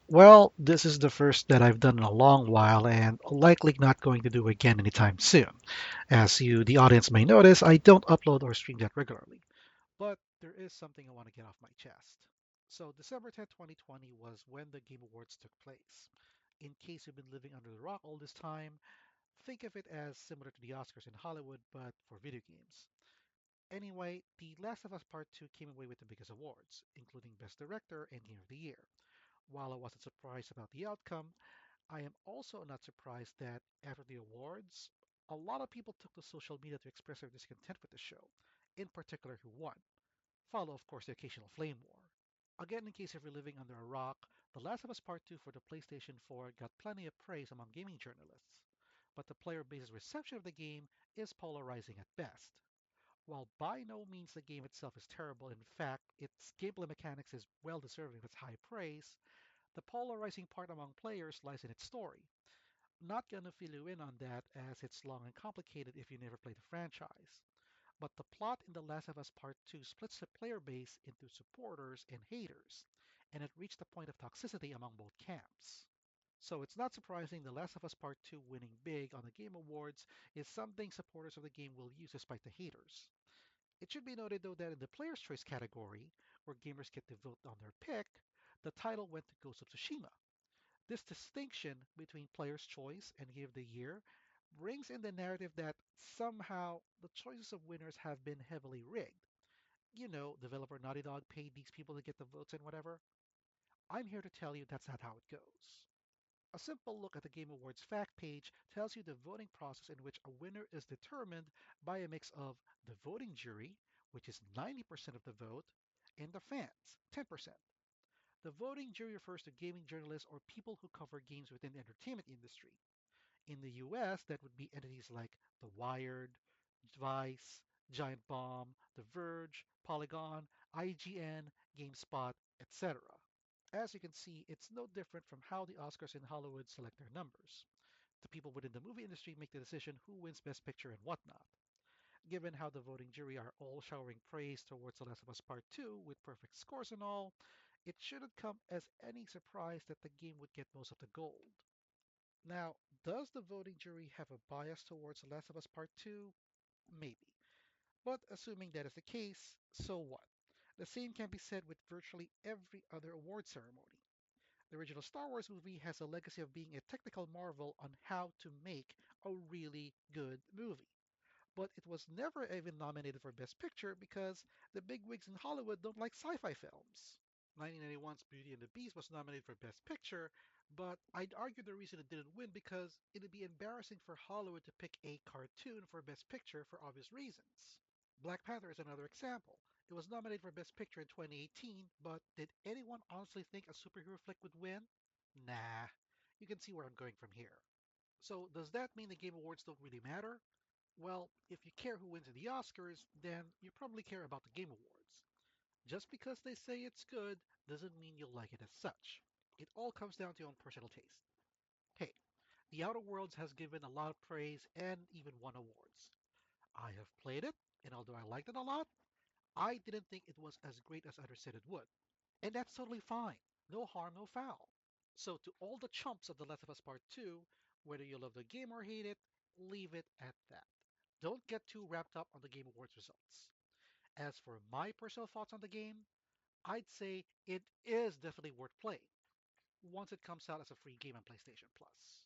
Well, this is the first that I've done in a long while and likely not going to do again anytime soon. As you, the audience may notice, I don't upload or stream that regularly. But there is something I want to get off my chest. So, December 10th, 2020 was when the Game Awards took place. In case you've been living under the rock all this time, think of it as similar to the Oscars in Hollywood, but for video games. Anyway, The Last of Us Part 2 came away with the biggest awards, including Best Director and Game of the Year. While I wasn't surprised about the outcome, I am also not surprised that after the awards, a lot of people took to social media to express their discontent with the show, in particular who won. Follow, of course, the occasional flame war. Again, in case if you're living under a rock, The Last of Us Part 2 for the PlayStation 4 got plenty of praise among gaming journalists, but the player base's reception of the game is polarizing at best. While by no means the game itself is terrible, in fact, its gameplay mechanics is well deserving of its high praise, the polarizing part among players lies in its story. Not gonna fill you in on that as it's long and complicated if you never played the franchise. But the plot in The Last of Us Part 2 splits the player base into supporters and haters, and it reached a point of toxicity among both camps. So it's not surprising The Last of Us Part 2 winning big on the Game Awards is something supporters of the game will use despite the haters. It should be noted though that in the Player's Choice category, where gamers get to vote on their pick, the title went to Ghost of Tsushima. This distinction between Player's Choice and Game of the Year brings in the narrative that somehow the choices of winners have been heavily rigged. You know, developer Naughty Dog paid these people to get the votes and whatever. I'm here to tell you that's not how it goes. A simple look at the Game Awards fact page tells you the voting process in which a winner is determined by a mix of the voting jury, which is 90% of the vote, and the fans, 10%. The voting jury refers to gaming journalists or people who cover games within the entertainment industry. In the US, that would be entities like The Wired, Vice, Giant Bomb, The Verge, Polygon, IGN, GameSpot, etc. As you can see, it's no different from how the Oscars in Hollywood select their numbers. The people within the movie industry make the decision who wins Best Picture and whatnot. Given how the voting jury are all showering praise towards The Last of Us Part 2 with perfect scores and all, it shouldn't come as any surprise that the game would get most of the gold. Now, does the voting jury have a bias towards The Last of Us Part 2? Maybe. But assuming that is the case, so what? The same can be said with virtually every other award ceremony. The original Star Wars movie has a legacy of being a technical marvel on how to make a really good movie. But it was never even nominated for Best Picture because the bigwigs in Hollywood don't like sci-fi films. 1991's Beauty and the Beast was nominated for Best Picture, but I'd argue the reason it didn't win because it'd be embarrassing for Hollywood to pick a cartoon for Best Picture for obvious reasons. Black Panther is another example. It was nominated for Best Picture in 2018, but did anyone honestly think a superhero flick would win? Nah. You can see where I'm going from here. So, does that mean the Game Awards don't really matter? Well, if you care who wins in the Oscars, then you probably care about the Game Awards. Just because they say it's good doesn't mean you'll like it as such. It all comes down to your own personal taste. Hey, The Outer Worlds has given a lot of praise and even won awards. I have played it, and although I liked it a lot, I didn't think it was as great as others said it would. And that's totally fine. No harm, no foul. So, to all the chumps of The Last of Us Part 2, whether you love the game or hate it, leave it at that. Don't get too wrapped up on the Game Awards results. As for my personal thoughts on the game, I'd say it is definitely worth playing once it comes out as a free game on PlayStation Plus.